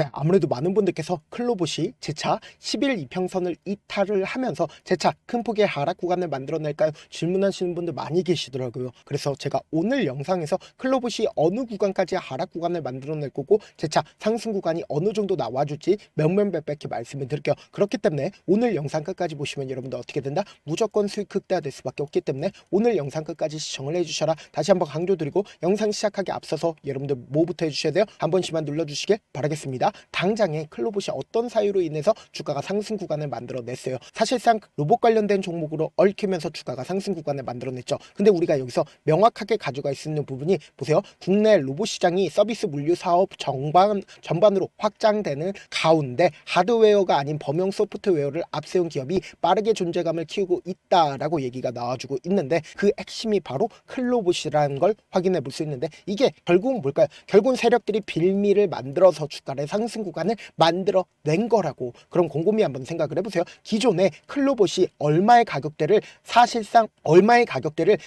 네, 아무래도 많은 분들께서 클로봇이 제차 10일 이평선을 이탈을 하면서 제차 큰 폭의 하락 구간을 만들어낼까요? 질문하시는 분들 많이 계시더라고요. 그래서 제가 오늘 영상에서 클로봇이 어느 구간까지 하락 구간을 만들어낼 거고 제차 상승 구간이 어느 정도 나와줄지 명명백백히 말씀을 드릴게요. 그렇기 때문에 오늘 영상 끝까지 보시면 여러분들 어떻게 된다? 무조건 수익 극대화될 수밖에 없기 때문에 오늘 영상 끝까지 시청을 해주셔라. 다시 한번 강조드리고 영상 시작하기 앞서서 여러분들 뭐부터 해주셔야 돼요? 한 번씩만 눌러주시길 바라겠습니다. 당장에 클로봇이 어떤 사유로 인해서 주가가 상승 구간을 만들어냈어요. 사실상 로봇 관련된 종목으로 얽히면서 주가가 상승 구간을 만들어냈죠. 근데 우리가 여기서 명확하게 가져갈 수 있는 부분이 보세요. 국내 로봇 시장이 서비스 물류 사업 전반으로 확장되는 가운데 하드웨어가 아닌 범용 소프트웨어를 앞세운 기업이 빠르게 존재감을 키우고 있다라고 얘기가 나와주고 있는데 그 핵심이 바로 클로봇이라는 걸 확인해 볼 수 있는데 이게 결국은 뭘까요? 결국은 세력들이 빌미를 만들어서 주가를 상승 구간을 만들어낸 거라고. 그럼 곰곰이 한번 생각을 해보세요. 기존에 클로봇이 얼마의 가격대를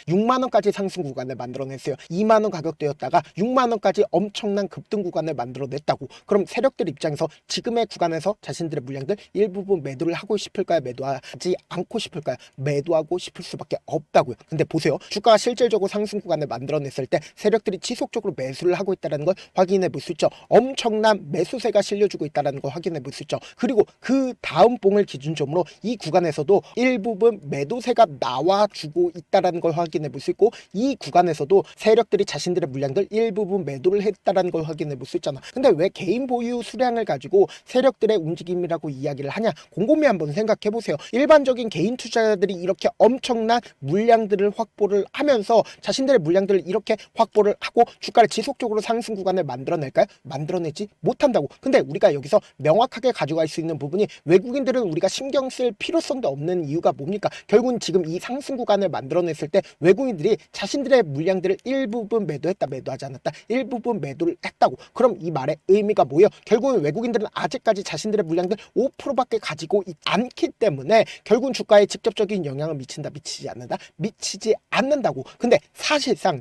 6만원까지 상승 구간을 만들어냈어요. 2만원 가격대였다가 6만원까지 엄청난 급등 구간을 만들어냈다고. 그럼 세력들 입장에서 지금의 구간에서 자신들의 물량들 일부분 매도를 하고 싶을까요? 매도하지 않고 싶을까요? 매도하고 싶을 수밖에 없다고요. 근데 보세요. 주가가 실질적으로 상승 구간을 만들어냈을 때 세력들이 지속적으로 매수를 하고 있다는 걸 확인해 볼 수 있죠. 엄청난 매수세가 실려주고 있다는 걸 확인해 볼 수 있죠. 그리고 그 다음 봉을 기준점으로 이 구간에서도 일부분 매도세가 나와주고 있다는 걸 확인해 볼 수 있고 이 구간에서도 세력들이 자신들의 물량들 일부분 매도를 했다는 걸 확인해 볼 수 있잖아. 근데 왜 개인 보유 수량을 가지고 세력들의 움직임이라고 이야기를 하냐? 곰곰이 한번 생각해 보세요. 일반적인 개인 투자자들이 이렇게 엄청난 물량들을 확보를 하면서 자신들의 물량들을 이렇게 확보를 하고 주가를 지속적으로 상승 구간을 만들어낼까요? 만들어내지 못한다고. 근데 우리가 여기서 명확하게 가져갈 수 있는 부분이 외국인들은 우리가 신경 쓸 필요성도 없는 이유가 뭡니까? 결국은 지금 이 상승 구간을 만들어냈을 때 외국인들이 자신들의 물량들을 일부분 매도했다, 매도하지 않았다, 일부분 매도를 했다고. 그럼 이 말의 의미가 뭐예요? 결국은 외국인들은 아직까지 자신들의 물량들 5%밖에 가지고 있지 않기 때문에 결국은 주가에 직접적인 영향을 미친다, 미치지 않는다, 미치지 않는다고. 근데 사실상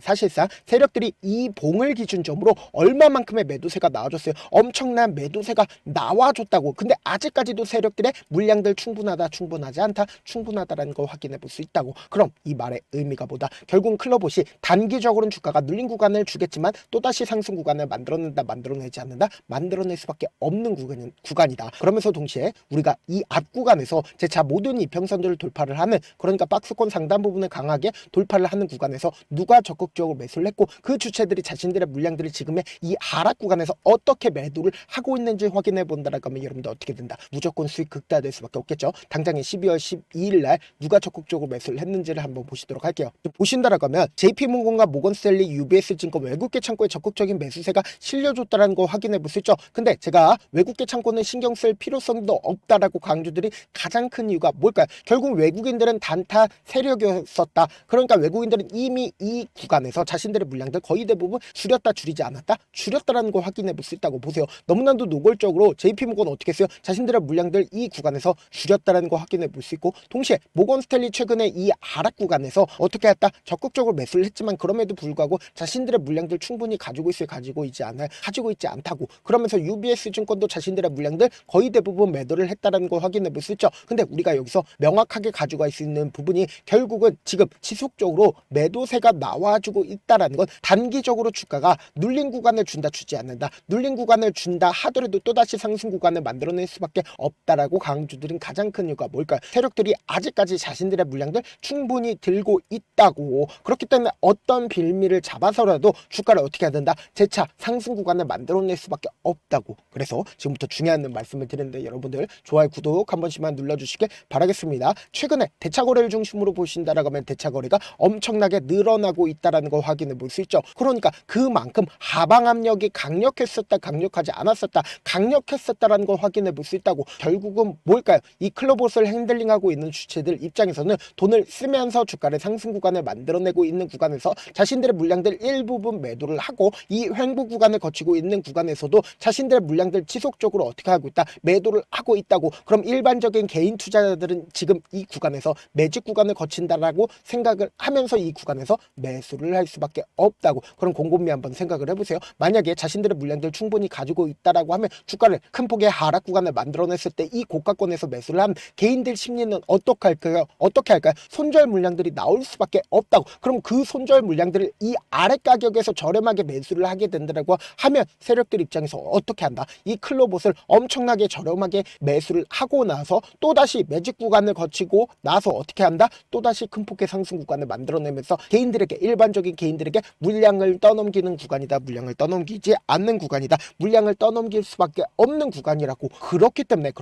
세력들이 이 봉을 기준점으로 얼마만큼의 매도세가 나와줬어요? 엄청난 매도세가 나와줬다고. 근데 아직까지도 세력들의 물량들 충분하다, 충분하지 않다, 충분하다라는 걸 확인해 볼 수 있다고. 그럼 이 말의 의미가 뭐다? 결국은 클로봇이 단기적으로는 주가가 눌린 구간을 주겠지만 또다시 상승 구간을 만들어낸다, 만들어내지 않는다, 만들어낼 수밖에 없는 구간이다. 그러면서 동시에 우리가 이 앞 구간에서 제차 모든 이평선들을 돌파를 하는, 그러니까 박스권 상단 부분을 강하게 돌파를 하는 구간에서 누가 적극적으로 매수를 했고 그 주체들이 자신들의 물량들을 지금의 이 하락 구간에서 어떻게 매도를 하고 있는지 확인해 본다라고 하면 여러분들 어떻게 된다? 무조건 수익 극대화될 수밖에 없겠죠. 당장에 12월 12일 날 누가 적극적으로 매수를 했는지를 한번 보시도록 할게요. 보신다라고 하면 JP모건과 모건스탠리, UBS 증권 외국계 창고에 적극적인 매수세가 실려줬다라는 거 확인해 볼 수 있죠. 근데 제가 외국계 창고는 신경 쓸 필요성도 없다라고 강조들이 가장 큰 이유가 뭘까요? 결국 외국인들은 단타 세력이었었다. 그러니까 외국인들은 이미 이 구간에서 자신들의 물량들 거의 대부분 줄였다, 줄이지 않았다, 줄였다라는 거 확인해 볼 수 있다고. 보세요. 너무나도 노골적으로 JP모건 어떻게 했어요? 자신들의 물량들 이 구간에서 줄였다라는 거 확인해 볼 수 있고, 동시에 모건스탠리 최근에 이 하락 구간에서 어떻게 했다? 적극적으로 매수를 했지만 그럼에도 불구하고 자신들의 물량들 충분히 가지고 있어요? 가지고 있지 않아요? 가지고 있지 않다고. 그러면서 UBS 증권도 자신들의 물량들 거의 대부분 매도를 했다라는 거 확인해 볼 수 있죠. 근데 우리가 여기서 명확하게 가져갈 수 있는 부분이 결국은 지금 지속적으로 매도세가 나와주고 있다라는 건 단기적으로 주가가 눌린 구간을 준다, 주지 않는다, 눌린 구간을 준다 하더라도 또다시 상승 구간을 만들어낼 수밖에 없다라고 강조드린 가장 큰 이유가 뭘까요? 세력들이 아직까지 자신들의 물량들 충분히 들고 있다고. 그렇기 때문에 어떤 빌미를 잡아서라도 주가를 어떻게 해야 된다? 재차 상승 구간을 만들어낼 수밖에 없다고. 그래서 지금부터 중요한 말씀을 드리는데 여러분들 좋아요, 구독 한 번씩만 눌러주시길 바라겠습니다. 최근에 대차 거래를 중심으로 보신다라고 하면 대차 거래가 엄청나게 늘어나고 있다라는 걸 확인해 볼 수 있죠. 그러니까 그만큼 하방 압력이 강력했었다, 강력하지 않았었다, 강력했었다라는 걸 확인해 볼 수 있다고. 결국은 뭘까요? 이 클로봇을 핸들링하고 있는 주체들 입장에서는 돈을 쓰면서 주가를 상승 구간을 만들어내고 있는 구간에서 자신들의 물량들 일부분 매도를 하고 이 횡보 구간을 거치고 있는 구간에서도 자신들의 물량들 지속적으로 어떻게 하고 있다? 매도를 하고 있다고. 그럼 일반적인 개인 투자자들은 지금 이 구간에서 매직 구간을 거친다라고 생각을 하면서 이 구간에서 매수를 할 수밖에 없다고. 그럼 곰곰이 한번 생각을 해보세요. 만약에 자신들의 물량들 충분히 가지고 있다라고 하면 주가를 큰 폭의 하락 구간을 만들어냈을 때 이 고가권에서 매수를 한 개인들 심리는 어떻게 할까요? 어떻게 할까요? 손절 물량들이 나올 수밖에 없다고. 그럼 그 손절 물량들을 이 아래 가격에서 저렴하게 매수를 하게 된다라고 하면 세력들 입장에서 어떻게 한다? 이 클로봇을 엄청나게 저렴하게 매수를 하고 나서 또다시 매직 구간을 거치고 나서 어떻게 한다? 또다시 큰 폭의 상승 구간을 만들어내면서 개인들에게, 일반적인 개인들에게 물량을 떠넘기는 구간이다. 물량을 떠넘기지 않는 구간이다. 물량을 떠넘길 수밖에 없는 구간이라고. 그렇기 때문에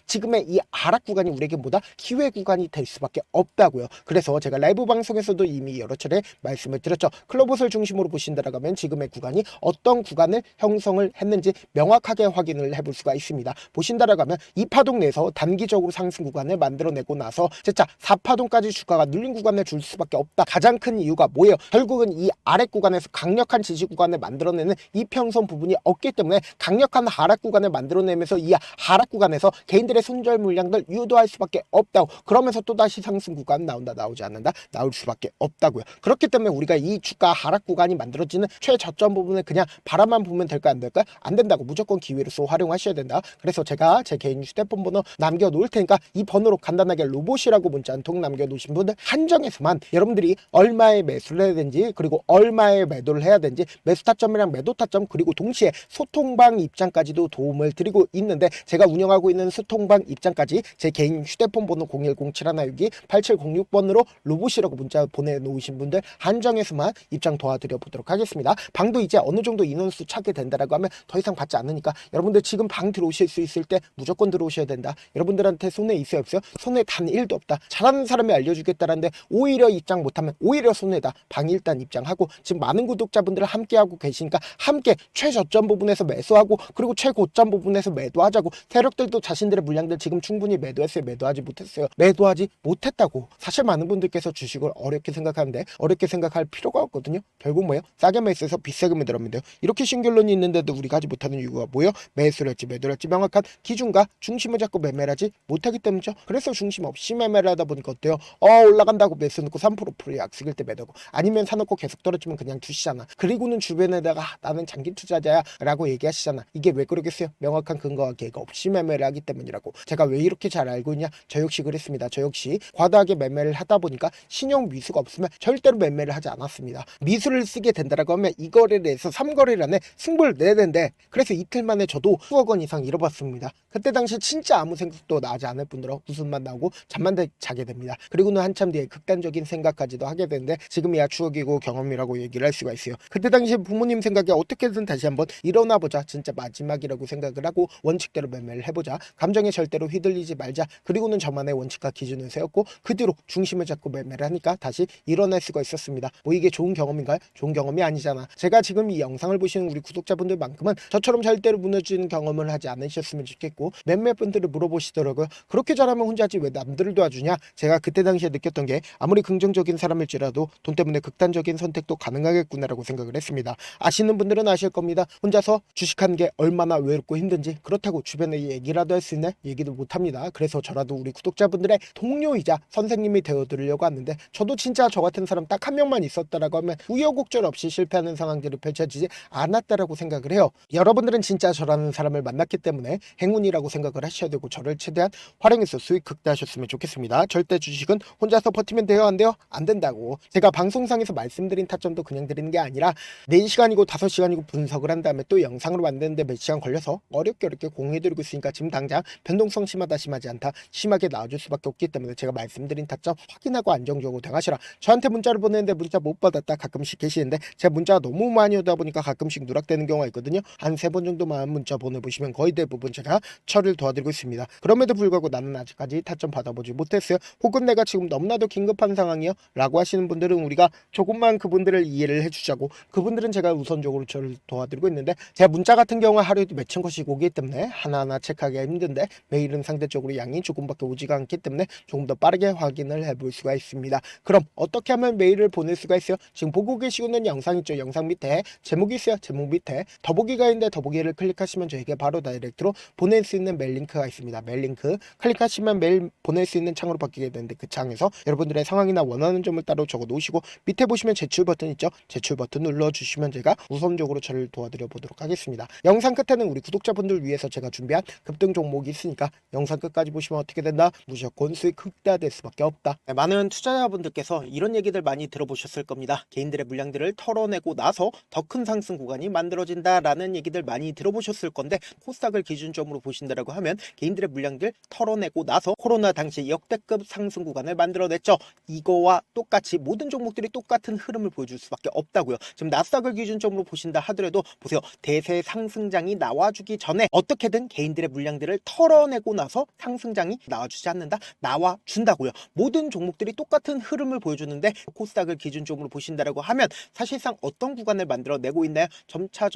지금의 이 하락 구간이 우리에게 뭐다? 기회 구간이 될 수밖에 없다고요. 그래서 제가 라이브 방송에서도 이미 여러 차례 말씀을 드렸죠. 클로봇을 중심으로 보신다라고 하면 지금의 구간이 어떤 구간을 형성을 했는지 명확하게 확인을 해볼 수가 있습니다. 보신다라고 하면 2파동 내에서 단기적으로 상승 구간을 만들어내고 나서 진짜 4파동까지 주가가 눌린 구간을 줄 수밖에 없다. 가장 큰 이유가 뭐예요? 결국은 이 아래 구간에서 강력한 지지 구간을 만들어내는 이평선 부분이 없기 때문에 강력한 하락 구간을 만들어내면서 이 하락 구간에서 개인들의 손절 물량들 유도할 수밖에 없다고. 그러면서 또다시 상승 구간 나온다, 나오지 않는다, 나올 수밖에 없다고요. 그렇기 때문에 우리가 이 주가 하락 구간이 만들어지는 최저점 부분을 그냥 바라만 보면 될까 안 될까? 안 된다고. 무조건 기회로서 활용하셔야 된다. 그래서 제가 제 개인 휴대폰 번호 남겨놓을 테니까 이 번호로 간단하게 로봇이라고 문자 한 통 남겨놓으신 분들 한정해서만 여러분들이 얼마에 매수를 해야 되는지, 그리고 얼마에 매도를 해야 되는지, 매수 타점이랑 매도 타점, 그리고 동시에 소통방 입장까지도 도움을 드리고 있는데, 제가 운영하고 있는 소통방 입장까지 제 개인 휴대폰 번호 010-7162-8706번으로 로봇이라고 문자 보내놓으신 분들 한정해서만 입장 도와드려 보도록 하겠습니다. 방도 이제 어느 정도 인원수 차게 된다라고 하면 더 이상 받지 않으니까 여러분들 지금 방 들어오실 수 있을 때 무조건 들어오셔야 된다. 여러분들한테 손해 있어요, 없어요? 손해 단 1도 없다. 잘하는 사람이 알려주겠다라는데 오히려 입장 못하면 오히려 손해다. 방 일단 입장하고, 지금 많은 구독자분들 함께하고 계시니까 함께 최저점 부분에서 매수하고, 그리고 최고점 부분에서 매도하자고. 세력들도 자신들의 물량들 지금 충분히 매도했어요, 매도하지 못했어요? 매도하지 못했다고. 사실 많은 분들께서 주식을 어렵게 생각하는데 어렵게 생각할 필요가 없거든요. 결국 뭐예요? 싸게 매수해서 비싸게 매도하면 돼요. 이렇게 신결론이 있는데도 우리가 하지 못하는 이유가 뭐예요? 매수를 할지 매도를 할지 명확한 기준과 중심을 잡고 매매를 하지 못하기 때문이죠. 그래서 중심 없이 매매를 하다 보니까 어때요? 올라간다고 매수 넣고 3% 약속일 때 매도고, 아니면 사놓고 계속 떨어지면 그냥 두시잖아. 그리고는 주변에다가 나는 장기 투자자야 라고 얘기하시잖아. 이게 왜 그러겠어요? 명확한 근거와 계획 없이 매매를 하기 때문이라고. 제가 왜 이렇게 잘 알고 있냐? 저 역시 그랬습니다. 저 역시 과다하게 매매를 하다 보니까 신용 미수가 없으면 절대로 매매를 하지 않았습니다. 미수를 쓰게 된다라고 하면 이 거래를 해서 3거래일 안에 승부를 내야 되는데, 그래서 이틀 만에 저도 수억 원 이상 잃어봤습니다. 그때 당시 진짜 아무 생각도 나지 않을 뿐더러 웃음만 나오고 잠만 자게 됩니다. 그리고는 한참 뒤에 극단적인 생각까지도 하게 되는데, 지금이야 추억이고 경험이라고 얘기를 할 수가 있어요. 그때 당시 부모님 생각에 어떻게든 다시 한번 일어나보자, 진짜 마지막이라고 생각을 하고 원칙대로 매매를 해보자, 감정에 절대로 휘둘리지 말자, 그리고는 저만의 원칙과 기준을 세웠고 그 뒤로 중심을 잡고 매매를 하니까 다시 일어날 수가 있었습니다. 뭐 이게 좋은 경험인가요? 좋은 경험이 아니잖아. 제가 지금 이 영상을 보시는 우리 구독자분들만큼은 저처럼 절대로 무너지는 경험을 하지 않으셨으면 좋겠고, 몇몇 분들을 물어보시더라고요. 그렇게 잘하면 혼자 하지 왜 남들을 도와주냐? 제가 그때 당시에 느꼈던 게, 아무리 긍정적인 사람일지라도 돈 때문에 극단적인 선택도 가능하겠구나라고 생각을 했습니다. 아시는 분들은 아실 겁니다. 혼자서 주식하는 게 얼마나 외롭고 힘든지. 그렇다고 주변에 얘기라도 할 수 있나? 얘기도 못합니다. 그래서 저라도 우리 구독자분들의 동료이자 선생님이 되어드리려고 하는데, 저도 진짜 저 같은 사람 딱 한 명만 있었다라고 하면 우여곡절 없이 실패하는 상황들이 펼쳐지지 않았다라고 생각을 해요. 여러분들은 진짜 저라는 사람을 만났기 때문에 행운이라고 생각을 하셔야 되고, 저를 최대한 활용해서 수익 극대화하셨으면 좋겠습니다. 절대 주식은 혼자서 버티면 돼요, 안 돼요? 안 된다고. 제가 방송상에서 말씀드린 타점도 그냥 드리는 게 아니라 4시간이고 5시간이고 분석을 한 다음에 또 영상으로 만드는데 몇 시간 걸려서 어렵게 공유해드리고 있으니까 지금 당장 변동성 심하다 심하지 않다 심하게 나와줄 수밖에 없기 때문에 제가 말씀드린 타점 확인하고 안정적으로 대응하시라. 저한테 문자를 보내는데 문자 못 받았다 가끔씩 계시는데, 제가 문자가 너무 많이 오다 보니까 가끔씩 누락되는 경우가 있거든요. 한 3번 정도만 문자 보내보시면 거의 대부분 제가 처리를 도와드리고 있습니다. 그럼에도 불구하고 나는 아직까지 타점 받아보지 못했어요, 혹은 내가 지금 너무나도 긴급한 상황이요 라고 하시는 분들은 우리가 조금만 그분들을 이해를 해주자고, 그분들은 제가 우선적으로 저를 도와드리고 있는데, 제가 문자 같은 경우에 하루에도 몇천 컷씩 오기 때문에 하나하나 체크하기가 힘든데, 메일은 상대적으로 양이 조금밖에 오지가 않기 때문에 조금 더 빠르게 확인을 해볼 수가 있습니다. 그럼 어떻게 하면 메일을 보낼 수가 있어요? 지금 보고 계시고 있는 영상 있죠? 영상 밑에 제목이 있어요. 제목 밑에 더보기가 있는데 더보기를 클릭하시면 저에게 바로 다이렉트로 보낼 수 있는 메일 링크가 있습니다. 메일 링크 클릭하시면 메일 보낼 수 있는 창으로 바뀌게 되는데, 그 창에서 여러분들의 상황이나 원하는 점을 따로 적어 놓으시고 밑에 보시면 제출 버튼 있죠? 제출 버튼 눌러주시면 제가 우선적으로 저를 도와드려 보도록 하겠습니다. 있습니다. 영상 끝에는 우리 구독자분들 위해서 제가 준비한 급등 종목이 있으니까 영상 끝까지 보시면 어떻게 된다? 무조건 수익 극대화될 수밖에 없다. 네, 많은 투자자분들께서 이런 얘기들 많이 들어보셨을 겁니다. 개인들의 물량들을 털어내고 나서 더 큰 상승 구간이 만들어진다라는 얘기들 많이 들어보셨을 건데, 코스닥을 기준점으로 보신다라고 하면 개인들의 물량들 털어내고 나서 코로나 당시 역대급 상승 구간을 만들어냈죠. 이거와 똑같이 모든 종목들이 똑같은 흐름을 보여줄 수밖에 없다고요. 지금 나스닥을 기준점으로 보신다 하더라도 보세요. 대세 상승장이 나와주기 전에 어떻게든 개인들의 물량들을 털어내고 나서 상승장이 나와주지 않는다? 나와준다고요. 모든 종목들이 똑같은 흐름을 보여주는데, 코스닥을 기준점으로 보신다라고 하면 사실상 어떤 구간을 만들어내고 있나요? 점차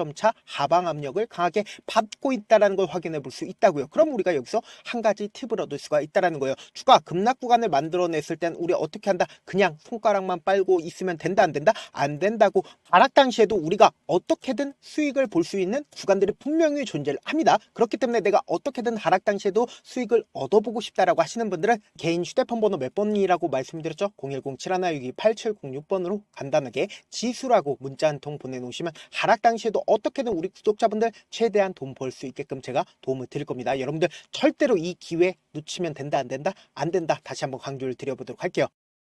하방 압력을 강하게 받고 있다는 걸 확인해 볼 수 있다고요. 그럼 우리가 여기서 한 가지 팁을 얻을 수가 있다는 거예요. 주가 급락 구간을 만들어냈을 땐 우리 어떻게 한다? 그냥 손가락만 빨고 있으면 된다, 안 된다? 안 된다고. 하락 당시에도 우리가 어떻게든 수익을 볼 수 있는 구간들이 분명히 존재를 합니다. 그렇기 때문에 내가 어떻게든 하락 당시에도 수익을 얻어보고 싶다라고 하시는 분들은 개인 휴대폰 번호 몇 번이라고 말씀드렸죠? 010-7162-8706번으로 간단하게 지수라고 문자 한 통 보내놓으시면 하락 당시에도 어떻게든 우리 구독자분들 최대한 돈 벌 수 있게끔 제가 도움을 드릴 겁니다. 여러분들 절대로 이 기회 놓치면 된다, 안 된다? 안 된다. 다시 한번 강조를 드려보도록 할게요.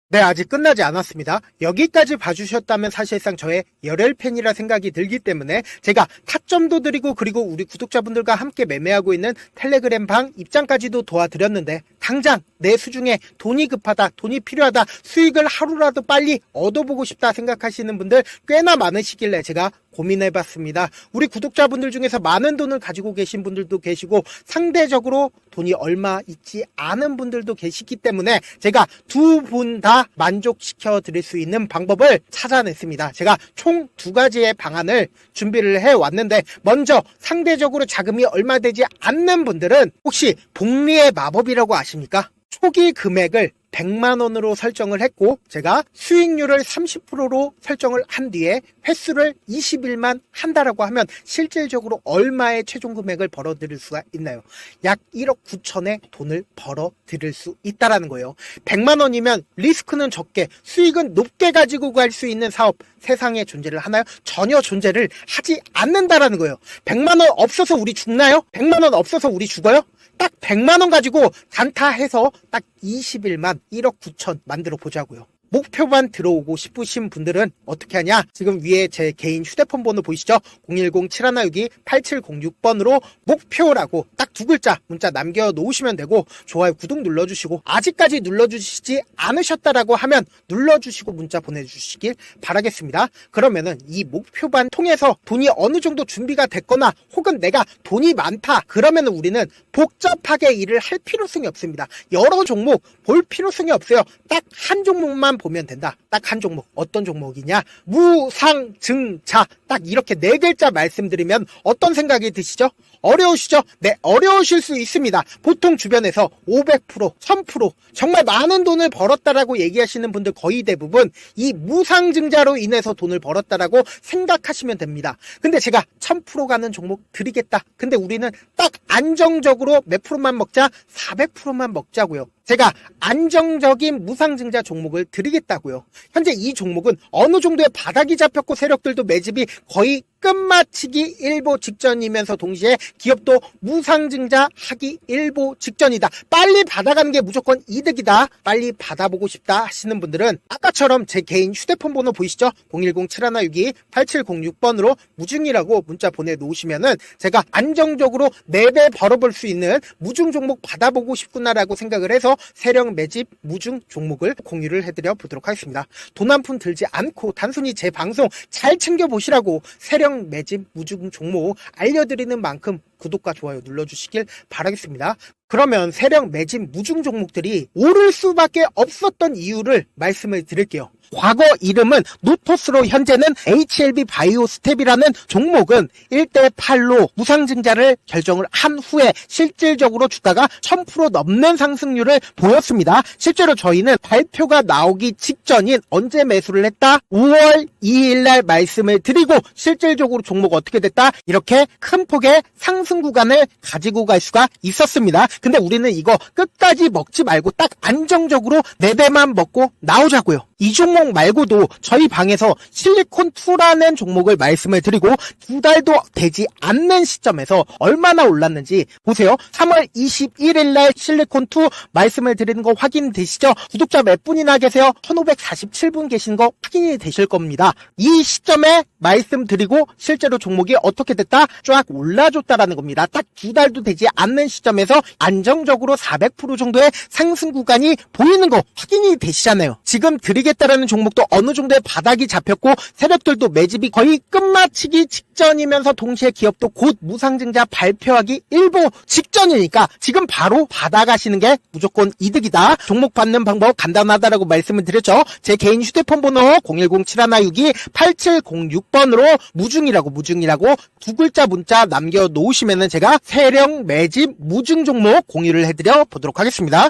네, 아직 끝나지 않았습니다. 여기까지 봐주셨다면 사실상 저의 열혈 팬이라 생각이 들기 때문에 제가 타점도 드리고, 그리고 우리 구독자분들과 함께 매매하고 있는 텔레그램 방 입장까지도 도와드렸는데, 당장 내 수중에 돈이 급하다, 돈이 필요하다, 수익을 하루라도 빨리 얻어보고 싶다 생각하시는 분들 꽤나 많으시길래 제가 고민해봤습니다. 우리 구독자분들 중에서 많은 돈을 가지고 계신 분들도 계시고, 상대적으로 돈이 얼마 있지 않은 분들도 계시기 때문에 제가 두 분 다 만족시켜 드릴 수 있는 방법을 찾아냈습니다. 제가 총 두 가지의 방안을 준비를 해왔는데, 먼저 상대적으로 자금이 얼마 되지 않는 분들은 혹시 복리의 마법이라고 아십니까? 초기 금액을 100만원으로 설정을 했고, 제가 수익률을 30%로 설정을 한 뒤에 횟수를 20일만 한다라고 하면 실질적으로 얼마의 최종 금액을 벌어들일 수가 있나요? 약 1억 9천의 돈을 벌어들일 수 있다라는 거예요. 100만원이면 리스크는 적게 수익은 높게 가지고 갈 수 있는 사업, 세상에 존재를 하나요? 전혀 존재를 하지 않는다라는 거예요. 100만원 없어서 우리 죽나요? 100만원 없어서 우리 죽어요? 딱 100만원 가지고 단타해서 딱 20일만 1억 9천 만들어 보자고요. 목표만 들어오고 싶으신 분들은 어떻게 하냐? 지금 위에 제 개인 휴대폰 번호 보이시죠? 010-7162-8706번으로 목표라고 딱 두 글자 문자 남겨놓으시면 되고, 좋아요, 구독 눌러주시고, 아직까지 눌러주시지 않으셨다라고 하면 눌러주시고 문자 보내주시길 바라겠습니다. 그러면은 이 목표반 통해서 돈이 어느 정도 준비가 됐거나, 혹은 내가 돈이 많다, 그러면은 우리는 복잡하게 일을 할 필요성이 없습니다. 여러 종목 볼 필요성이 없어요. 딱 한 종목만 보면 된다. 딱 한 종목. 어떤 종목이냐? 무상증자. 딱 이렇게 네 글자 말씀드리면 어떤 생각이 드시죠? 어려우시죠? 네, 어려우실 수 있습니다. 보통 주변에서 500%, 1000% 정말 많은 돈을 벌었다라고 얘기하시는 분들 거의 대부분 이 무상증자로 인해서 돈을 벌었다라고 생각하시면 됩니다. 근데 제가 1000% 가는 종목 드리겠다. 근데 우리는 딱 안정적으로 몇 프로만 먹자? 400%만 먹자고요. 제가 안정적인 무상증자 종목을 드리겠다고요. 현재 이 종목은 어느 정도의 바닥이 잡혔고 세력들도 매집이 거의 끝마치기 일보 직전이면서 동시에 기업도 무상증자 하기 일보 직전이다. 빨리 받아가는 게 무조건 이득이다. 빨리 받아보고 싶다 하시는 분들은 아까처럼 제 개인 휴대폰 번호 보이시죠? 010-7162-8706번으로 무중이라고 문자 보내놓으시면은 제가 안정적으로 4배 벌어볼 수 있는 무중 종목 받아보고 싶구나라고 생각을 해서 세력 매집 무중 종목을 공유를 해드려 보도록 하겠습니다. 돈 한 푼 들지 않고 단순히 제 방송 잘 챙겨보시라고 세력 매집 무중 종목 알려드리는 만큼 구독과 좋아요 눌러주시길 바라겠습니다. 그러면 세력 매집 무중 종목들이 오를 수밖에 없었던 이유를 말씀을 드릴게요. 과거 이름은 노토스로 현재는 HLB 바이오스텝이라는 종목은 1대8로 무상증자를 결정을 한 후에 실질적으로 주가가 1000% 넘는 상승률을 보였습니다. 실제로 저희는 발표가 나오기 직전인 언제 매수를 했다? 5월 2일 날 말씀을 드리고 실질적으로 종목 어떻게 됐다? 이렇게 큰 폭의 상승 구간을 가지고 갈 수가 있었습니다. 근데 우리는 이거 끝까지 먹지 말고 딱 안정적으로 4배만 먹고 나오자고요. 이 종목 말고도 저희 방에서 실리콘2라는 종목을 말씀을 드리고 2달도 되지 않는 시점에서 얼마나 올랐는지 보세요. 3월 21일 날 실리콘2 말씀을 드리는 거 확인되시죠? 구독자 몇 분이나 계세요? 1547분 계신 거 확인이 되실 겁니다. 이 시점에 말씀드리고 실제로 종목이 어떻게 됐다? 쫙 올라줬다라는 겁니다. 딱 2달도 되지 않는 시점에서 안정적으로 400% 정도의 상승 구간이 보이는 거 확인이 되시잖아요. 지금 드리겠다라는 종목도 어느 정도의 바닥이 잡혔고 세력들도 매집이 거의 끝마치기 직전이면서 동시에 기업도 곧 무상증자 발표하기 일보 직전이니까 지금 바로 받아가시는 게 무조건 이득이다. 종목 받는 방법 간단하다라고 말씀을 드렸죠. 제 개인 휴대폰 번호 010-7162-8706번으로 무중이라고 두 글자 문자 남겨놓으시면은 제가 세력 매집 무중 종목 공유를 해드려 보도록 하겠습니다.